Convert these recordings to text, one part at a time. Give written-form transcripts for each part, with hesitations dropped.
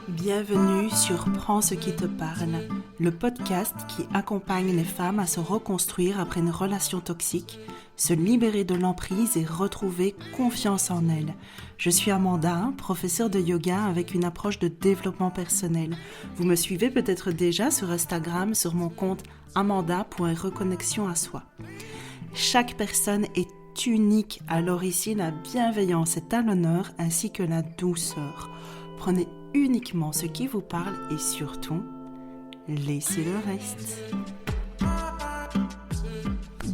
Bienvenue sur Prends ce qui te parle, le podcast qui accompagne les femmes à se reconstruire après une relation toxique, se libérer de l'emprise et retrouver confiance en elles. Je suis Amanda, professeure de yoga avec une approche de développement personnel. Vous me suivez peut-être déjà sur Instagram sur mon compte amanda.reconnexion à soi. Chaque personne est unique, alors ici la bienveillance est à l'honneur ainsi que la douceur. Prenez uniquement ce qui vous parle et surtout, laissez le reste.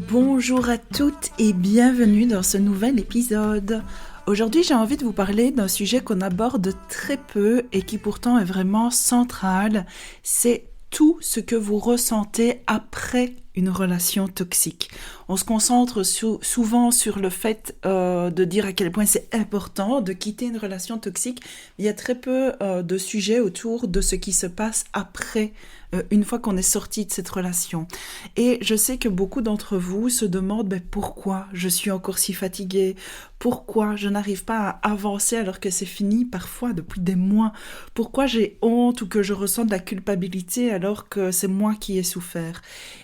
Bonjour à toutes et bienvenue dans ce nouvel épisode. Aujourd'hui, j'ai envie de vous parler d'un sujet qu'on aborde très peu et qui pourtant est vraiment central. C'est tout ce que vous ressentez après une relation toxique. On se concentre souvent sur le fait de dire à quel point c'est important de quitter une relation toxique. Il y a très peu de sujets autour de ce qui se passe après, une fois qu'on est sorti de cette relation. Et je sais que beaucoup d'entre vous se demandent pourquoi je suis encore si fatiguée, pourquoi je n'arrive pas à avancer alors que c'est fini parfois depuis des mois, pourquoi j'ai honte ou que je ressens de la culpabilité alors que c'est moi qui ai souffert.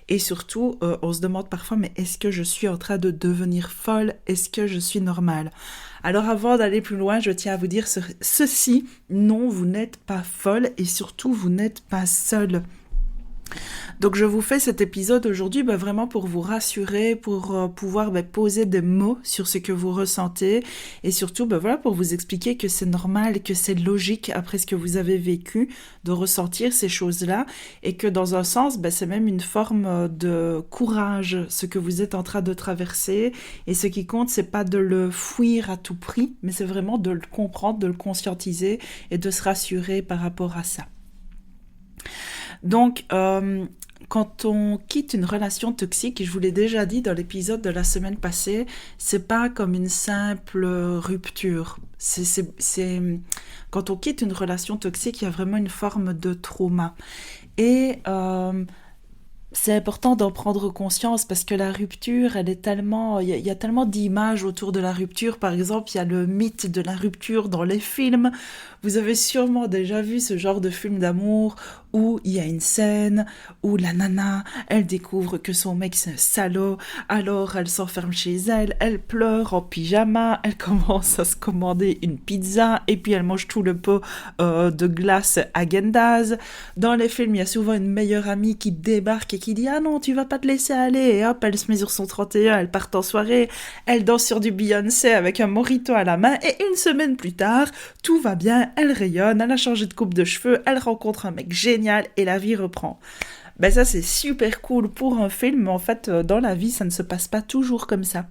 Et surtout, on se demande parfois, mais est-ce que je suis en train de devenir folle? Est-ce que je suis normale? Alors avant d'aller plus loin, je tiens à vous dire ceci, non, vous n'êtes pas folle et surtout, vous n'êtes pas seule. Donc je vous fais cet épisode aujourd'hui vraiment pour vous rassurer, pour pouvoir poser des mots sur ce que vous ressentez et surtout pour vous expliquer que c'est normal, que c'est logique après ce que vous avez vécu de ressentir ces choses-là et que dans un sens c'est même une forme de courage ce que vous êtes en train de traverser et ce qui compte c'est pas de le fuir à tout prix mais c'est vraiment de le comprendre, de le conscientiser et de se rassurer par rapport à ça. Donc, quand on quitte une relation toxique, et je vous l'ai déjà dit dans l'épisode de la semaine passée, c'est pas comme une simple rupture. Quand on quitte une relation toxique, il y a vraiment une forme de trauma. Et c'est important d'en prendre conscience parce que la rupture, elle est tellement, il y a tellement d'images autour de la rupture. Par exemple, il y a le mythe de la rupture dans les films. Vous avez sûrement déjà vu ce genre de film d'amour où il y a une scène où la nana, elle découvre que son mec c'est un salaud, alors elle s'enferme chez elle, elle pleure en pyjama, elle commence à se commander une pizza et puis elle mange tout le pot de glace Häagen-Dazs. Dans les films, il y a souvent une meilleure amie qui débarque et qui dit « Ah non, tu vas pas te laisser aller » et hop, elle se met sur son 31, elle part en soirée, elle danse sur du Beyoncé avec un mojito à la main et une semaine plus tard, tout va bien, elle rayonne, elle a changé de coupe de cheveux, elle rencontre un mec génial et la vie reprend. Ça c'est super cool pour un film, mais en fait dans la vie ça ne se passe pas toujours comme ça.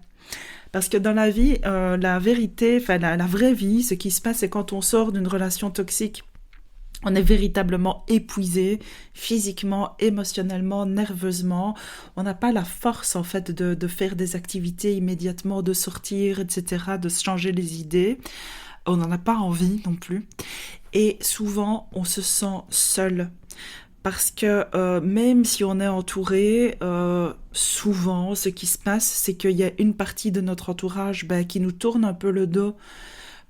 Parce que dans la vie, la vérité, la vraie vie, ce qui se passe c'est quand on sort d'une relation toxique, on est véritablement épuisé, physiquement, émotionnellement, nerveusement. On n'a pas la force en fait de faire des activités immédiatement, de sortir, etc., de se changer les idées. On n'en a pas envie non plus. Et souvent, on se sent seul. Parce que même si on est entouré, souvent, ce qui se passe, c'est qu'il y a une partie de notre entourage qui nous tourne un peu le dos.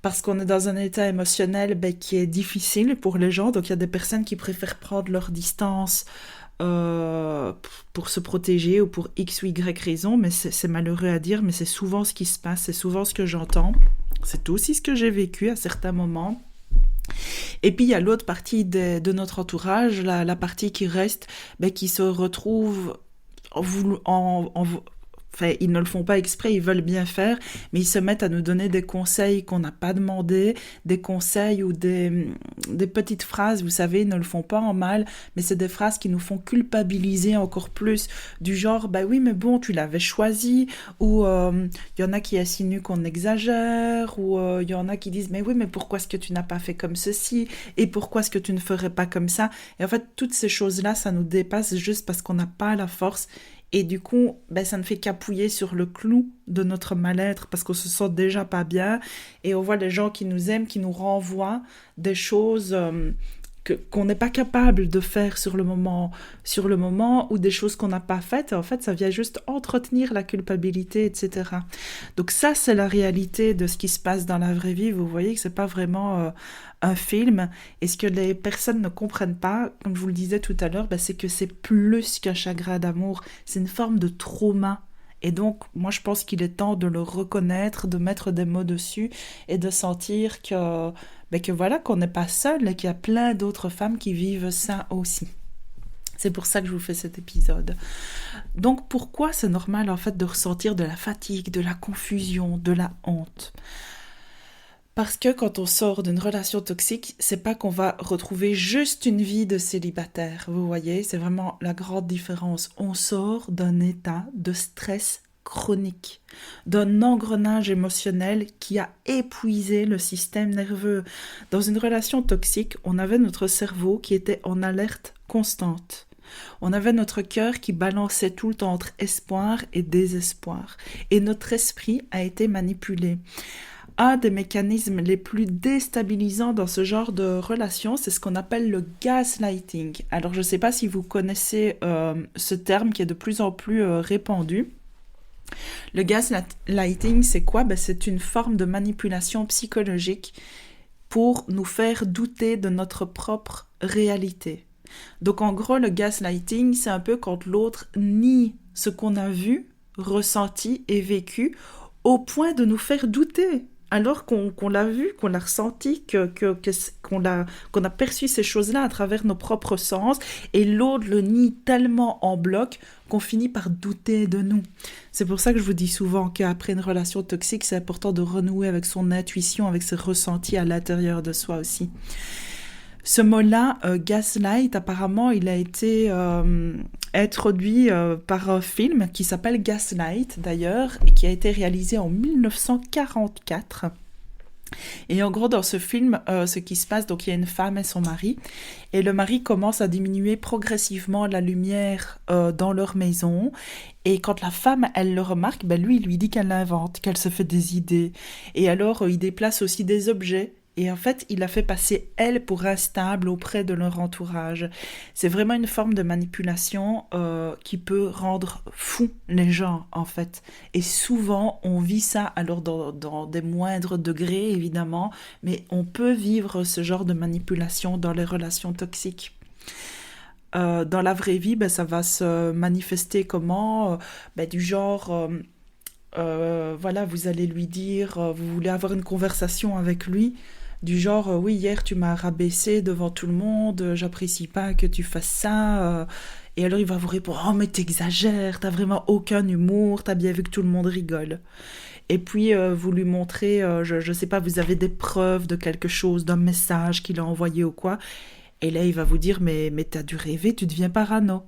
Parce qu'on est dans un état émotionnel qui est difficile pour les gens. Donc, il y a des personnes qui préfèrent prendre leur distance pour se protéger ou pour X ou Y raison. Mais c'est malheureux à dire, mais c'est souvent ce qui se passe. C'est souvent ce que j'entends. C'est aussi ce que j'ai vécu à certains moments. Et puis il y a l'autre partie de notre entourage, la partie qui reste, qui se retrouve ils ne le font pas exprès, ils veulent bien faire, mais ils se mettent à nous donner des conseils qu'on n'a pas demandé, des conseils ou des petites phrases, vous savez, ils ne le font pas en mal, mais c'est des phrases qui nous font culpabiliser encore plus, du genre, oui, mais bon, tu l'avais choisi, ou il y en a qui insinuent qu'on exagère, ou il y en a qui disent, mais oui, mais pourquoi est-ce que tu n'as pas fait comme ceci, et pourquoi est-ce que tu ne ferais pas comme ça, et en fait, toutes ces choses-là, ça nous dépasse juste parce qu'on n'a pas la force. Et du coup, ça ne fait qu'appuyer sur le clou de notre mal-être parce qu'on se sent déjà pas bien et on voit les gens qui nous aiment, qui nous renvoient des choses qu'on n'est pas capable de faire sur le moment, ou des choses qu'on n'a pas faites, et en fait, ça vient juste entretenir la culpabilité, etc. Donc ça, c'est la réalité de ce qui se passe dans la vraie vie. Vous voyez que c'est pas vraiment un film. Et ce que les personnes ne comprennent pas, comme je vous le disais tout à l'heure, c'est que c'est plus qu'un chagrin d'amour. C'est une forme de trauma. Et donc, moi, je pense qu'il est temps de le reconnaître, de mettre des mots dessus et de sentir que voilà, qu'on n'est pas seul et qu'il y a plein d'autres femmes qui vivent ça aussi. C'est pour ça que je vous fais cet épisode. Donc, pourquoi c'est normal, en fait, de ressentir de la fatigue, de la confusion, de la honte ? Parce que quand on sort d'une relation toxique, c'est pas qu'on va retrouver juste une vie de célibataire, vous voyez, c'est vraiment la grande différence. On sort d'un état de stress chronique, d'un engrenage émotionnel qui a épuisé le système nerveux. Dans une relation toxique, on avait notre cerveau qui était en alerte constante. On avait notre cœur qui balançait tout le temps entre espoir et désespoir. Et notre esprit a été manipulé. Un des mécanismes les plus déstabilisants dans ce genre de relation, c'est ce qu'on appelle le gaslighting. Alors, je ne sais pas si vous connaissez ce terme qui est de plus en plus répandu. Le gaslighting, c'est quoi ? C'est une forme de manipulation psychologique pour nous faire douter de notre propre réalité. Donc, en gros, le gaslighting, c'est un peu quand l'autre nie ce qu'on a vu, ressenti et vécu au point de nous faire douter. Alors qu'on l'a vu, qu'on l'a ressenti, qu'on a perçu ces choses-là à travers nos propres sens, et l'autre le nie tellement en bloc qu'on finit par douter de nous. C'est pour ça que je vous dis souvent qu'après une relation toxique, c'est important de renouer avec son intuition, avec ses ressentis à l'intérieur de soi aussi. Ce mot-là, gaslight, apparemment, il a été introduit par un film qui s'appelle Gaslight, d'ailleurs, et qui a été réalisé en 1944. Et en gros, dans ce film, ce qui se passe, donc il y a une femme et son mari, et le mari commence à diminuer progressivement la lumière dans leur maison, et quand la femme, elle le remarque, lui, il lui dit qu'elle l'invente, qu'elle se fait des idées, et alors il déplace aussi des objets. Et en fait, il a fait passer elle pour instable auprès de leur entourage. C'est vraiment une forme de manipulation qui peut rendre fou les gens, en fait. Et souvent, on vit ça, alors dans des moindres degrés, évidemment, mais on peut vivre ce genre de manipulation dans les relations toxiques. Dans la vraie vie, ça va se manifester comment ? Du genre... voilà, vous allez lui dire, vous voulez avoir une conversation avec lui, du genre, oui, hier tu m'as rabaissé devant tout le monde, j'apprécie pas que tu fasses ça, et alors il va vous répondre, oh mais t'exagères, t'as vraiment aucun humour, t'as bien vu que tout le monde rigole. Et puis vous lui montrez, je sais pas, vous avez des preuves de quelque chose, d'un message qu'il a envoyé ou quoi, et là il va vous dire, mais t'as dû rêver, tu deviens parano.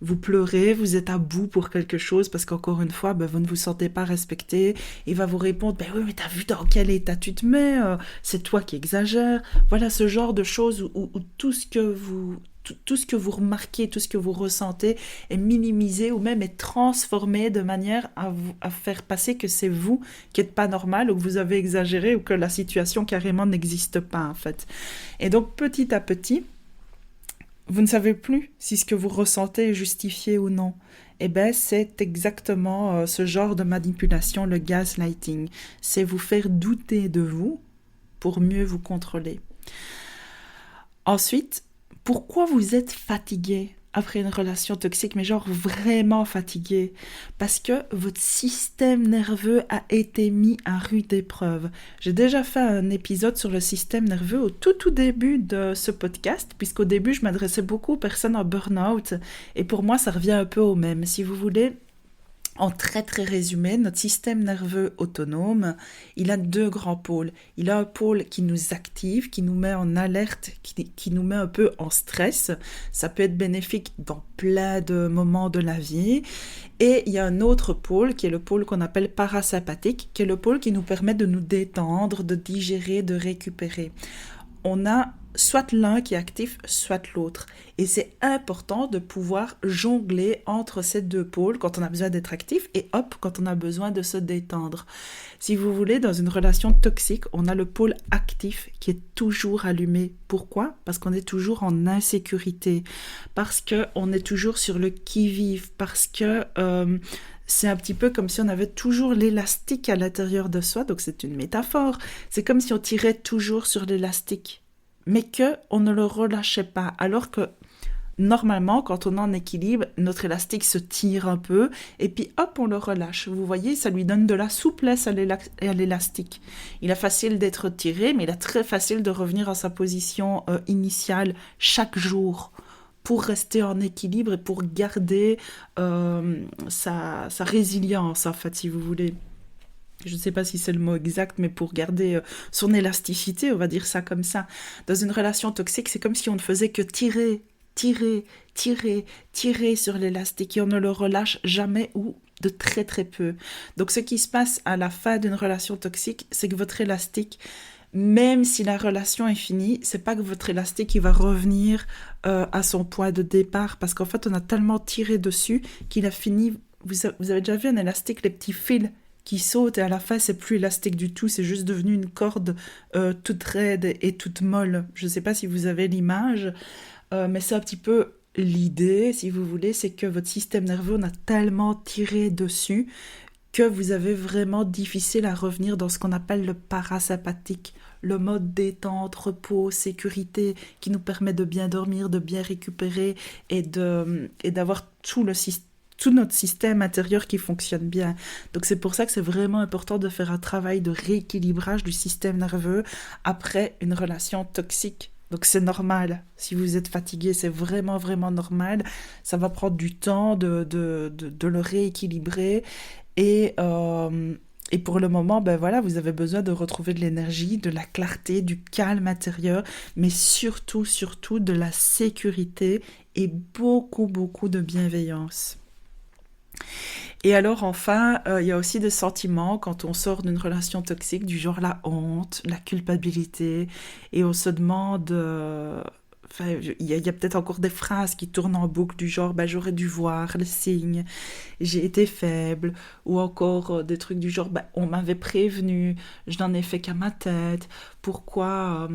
Vous pleurez, vous êtes à bout pour quelque chose parce qu'encore une fois, vous ne vous sentez pas respecté. Il va vous répondre, oui, mais t'as vu dans quel état tu te mets, c'est toi qui exagères. Voilà ce genre de choses où tout ce que vous remarquez, tout ce que vous ressentez est minimisé ou même est transformé de manière à faire passer que c'est vous qui n'êtes pas normal ou que vous avez exagéré ou que la situation carrément n'existe pas en fait. Et donc petit à petit, vous ne savez plus si ce que vous ressentez est justifié ou non. C'est exactement ce genre de manipulation, le gaslighting. C'est vous faire douter de vous pour mieux vous contrôler. Ensuite, pourquoi vous êtes fatigué après une relation toxique, mais genre vraiment fatigué, parce que votre système nerveux a été mis à rude épreuve. J'ai déjà fait un épisode sur le système nerveux au tout début de ce podcast, puisqu'au début, je m'adressais beaucoup aux personnes en burn-out, et pour moi, ça revient un peu au même. Si vous voulez, en très résumé, notre système nerveux autonome, il a deux grands pôles. Il a un pôle qui nous active, qui nous met en alerte, qui nous met un peu en stress. Ça peut être bénéfique dans plein de moments de la vie. Et il y a un autre pôle qui est le pôle qu'on appelle parasympathique, qui est le pôle qui nous permet de nous détendre, de digérer, de récupérer. on a soit l'un qui est actif, soit l'autre. Et c'est important de pouvoir jongler entre ces deux pôles quand on a besoin d'être actif et hop, quand on a besoin de se détendre. Si vous voulez, dans une relation toxique, on a le pôle actif qui est toujours allumé. Pourquoi? Parce qu'on est toujours en insécurité, parce qu'on est toujours sur le qui-vive, parce que c'est un petit peu comme si on avait toujours l'élastique à l'intérieur de soi, donc c'est une métaphore. C'est comme si on tirait toujours sur l'élastique, mais qu'on ne le relâchait pas, alors que normalement, quand on est en équilibre, notre élastique se tire un peu et puis hop, on le relâche. Vous voyez, ça lui donne de la souplesse à l'élastique. Il est facile d'être tiré, mais il est très facile de revenir à sa position initiale chaque jour pour rester en équilibre et pour garder sa résilience, en fait, si vous voulez. Je ne sais pas si c'est le mot exact, mais pour garder son élasticité, on va dire ça comme ça. Dans une relation toxique, c'est comme si on ne faisait que tirer sur l'élastique et on ne le relâche jamais ou de très très peu. Donc ce qui se passe à la fin d'une relation toxique, c'est que votre élastique, même si la relation est finie, c'est pas que votre élastique il va revenir à son point de départ, parce qu'en fait on a tellement tiré dessus qu'il a fini. Vous avez déjà vu un élastique, les petits fils qui sautent et à la fin c'est plus élastique du tout, c'est juste devenu une corde toute raide et toute molle. Je sais pas si vous avez l'image, mais c'est un petit peu l'idée, si vous voulez, c'est que votre système nerveux on a tellement tiré dessus que vous avez vraiment difficile à revenir dans ce qu'on appelle le parasympathique, le mode détente, repos, sécurité, qui nous permet de bien dormir, de bien récupérer et d'avoir tout notre système intérieur qui fonctionne bien. Donc c'est pour ça que c'est vraiment important de faire un travail de rééquilibrage du système nerveux après une relation toxique. Donc c'est normal, si vous êtes fatigué, c'est vraiment vraiment normal. Ça va prendre du temps de le rééquilibrer et pour le moment, ben voilà, vous avez besoin de retrouver de l'énergie, de la clarté, du calme intérieur, mais surtout, surtout de la sécurité et beaucoup, beaucoup de bienveillance. Et alors enfin, il y a aussi des sentiments quand on sort d'une relation toxique, du genre la honte, la culpabilité, et on se demande, enfin, il y a peut-être encore des phrases qui tournent en boucle du genre, bah, j'aurais dû voir les signes, j'ai été faible, ou encore des trucs du genre, bah, on m'avait prévenu, je n'en ai fait qu'à ma tête, pourquoi,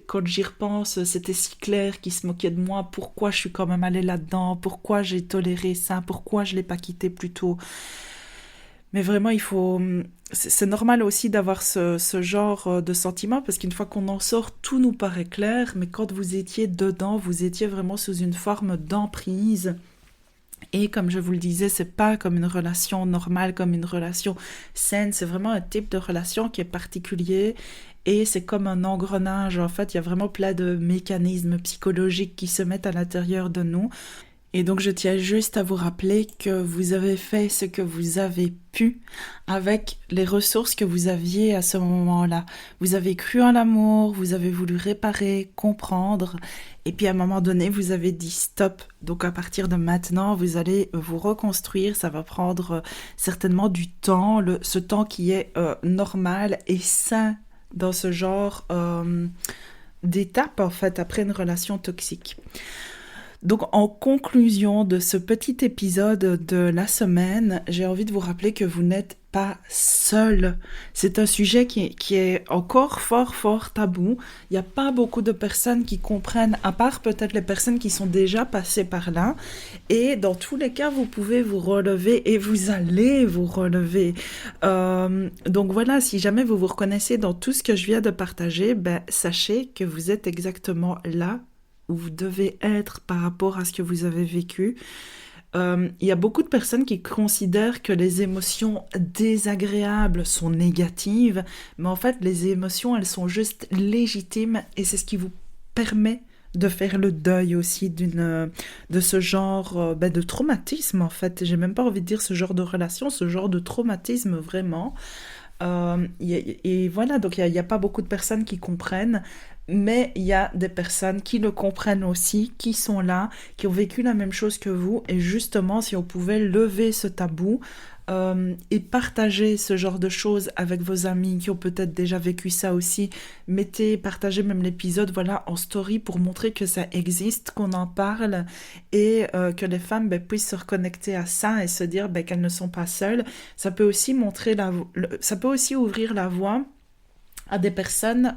quand j'y repense, c'était si clair qu'il se moquait de moi, pourquoi je suis quand même allée là-dedans, pourquoi j'ai toléré ça, pourquoi je l'ai pas quitté plus tôt. Mais vraiment, c'est normal aussi d'avoir ce genre de sentiment parce qu'une fois qu'on en sort, tout nous paraît clair. Mais quand vous étiez dedans, vous étiez vraiment sous une forme d'emprise. Et comme je vous le disais, c'est pas comme une relation normale, comme une relation saine. C'est vraiment un type de relation qui est particulier. Et c'est comme un engrenage. En fait, il y a vraiment plein de mécanismes psychologiques qui se mettent à l'intérieur de nous. Et donc je tiens juste à vous rappeler que vous avez fait ce que vous avez pu avec les ressources que vous aviez à ce moment-là. Vous avez cru en l'amour, vous avez voulu réparer, comprendre, et puis à un moment donné, vous avez dit stop. Donc à partir de maintenant, vous allez vous reconstruire, ça va prendre certainement du temps, ce temps qui est normal et sain dans ce genre d'étape en fait après une relation toxique. Donc en conclusion de ce petit épisode de la semaine, j'ai envie de vous rappeler que vous n'êtes pas seul. C'est un sujet qui est encore fort fort tabou. Il n'y a pas beaucoup de personnes qui comprennent, à part peut-être les personnes qui sont déjà passées par là. Et dans tous les cas, vous pouvez vous relever et vous allez vous relever. Donc voilà, si jamais vous vous reconnaissez dans tout ce que je viens de partager, ben, sachez que vous êtes exactement là où vous devez être par rapport à ce que vous avez vécu. Il y a beaucoup de personnes qui considèrent que les émotions désagréables sont négatives, mais en fait, les émotions, elles sont juste légitimes et c'est ce qui vous permet de faire le deuil aussi de ce genre de traumatisme, en fait. J'ai même pas envie de dire ce genre de relation, ce genre de traumatisme, vraiment. Et voilà, donc il y a pas beaucoup de personnes qui comprennent, mais il y a des personnes qui le comprennent aussi, qui sont là, qui ont vécu la même chose que vous, et justement, si on pouvait lever ce tabou, et partagez ce genre de choses avec vos amis qui ont peut-être déjà vécu ça aussi. Partagez même l'épisode voilà, en story pour montrer que ça existe, qu'on en parle et que les femmes puissent se reconnecter à ça et se dire qu'elles ne sont pas seules. Ça peut aussi ça peut aussi ouvrir la voie à des personnes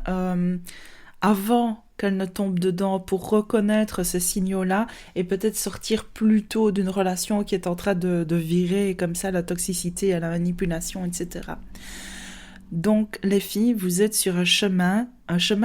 avant qu'elles ne tombent dedans pour reconnaître ces signaux-là et peut-être sortir plus tôt d'une relation qui est en train de virer comme ça la toxicité, à la manipulation, etc. Donc les filles, vous êtes sur un chemin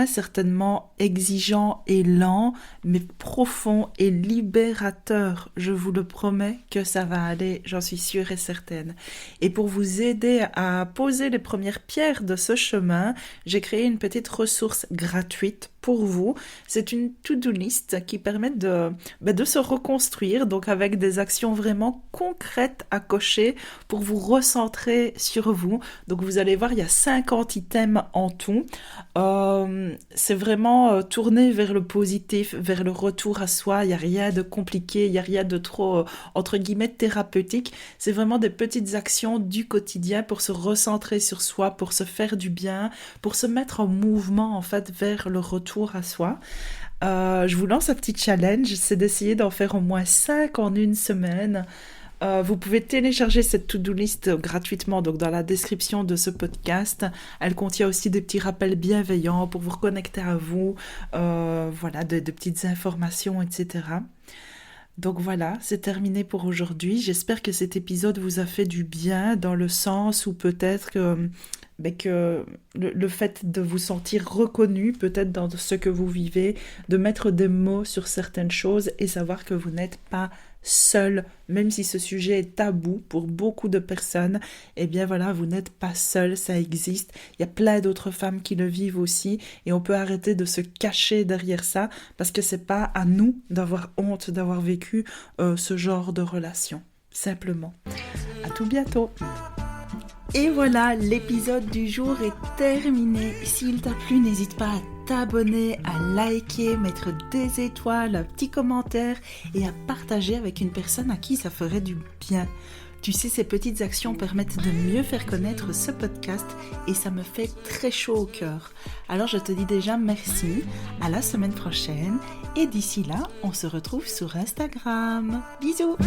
certainement exigeant et lent, mais profond et libérateur. Je vous le promets que ça va aller, j'en suis sûre et certaine. Et pour vous aider à poser les premières pierres de ce chemin, j'ai créé une petite ressource gratuite pour vous. C'est une to-do list qui permet de se reconstruire, donc avec des actions vraiment concrètes à cocher pour vous recentrer sur vous. Donc vous allez voir, il y a 50 items en tout. C'est vraiment tourné vers le positif, vers le retour à soi. Il n'y a rien de compliqué, il n'y a rien de trop, entre guillemets, thérapeutique. C'est vraiment des petites actions du quotidien pour se recentrer sur soi, pour se faire du bien, pour se mettre en mouvement, en fait, vers le retour à soi. Je vous lance un petit challenge, c'est d'essayer d'en faire au moins 5 en une semaine. Vous pouvez télécharger cette to-do list gratuitement donc dans la description de ce podcast. Elle contient aussi des petits rappels bienveillants pour vous reconnecter à vous, voilà, de petites informations, etc. Donc voilà, c'est terminé pour aujourd'hui. J'espère que cet épisode vous a fait du bien dans le sens où peut-être que le fait de vous sentir reconnu peut-être dans ce que vous vivez, de mettre des mots sur certaines choses et savoir que vous n'êtes pas seul, même si ce sujet est tabou pour beaucoup de personnes, eh bien voilà, vous n'êtes pas seul, ça existe. Il y a plein d'autres femmes qui le vivent aussi et on peut arrêter de se cacher derrière ça parce que c'est pas à nous d'avoir honte d'avoir vécu ce genre de relation. Simplement. À tout bientôt. Et voilà, l'épisode du jour est terminé. S'il t'a plu, n'hésite pas à t'abonner, à liker, mettre des étoiles, un petit commentaire et à partager avec une personne à qui ça ferait du bien. Tu sais, ces petites actions permettent de mieux faire connaître ce podcast et ça me fait très chaud au cœur. Alors je te dis déjà merci, à la semaine prochaine et d'ici là, on se retrouve sur Instagram. Bisous!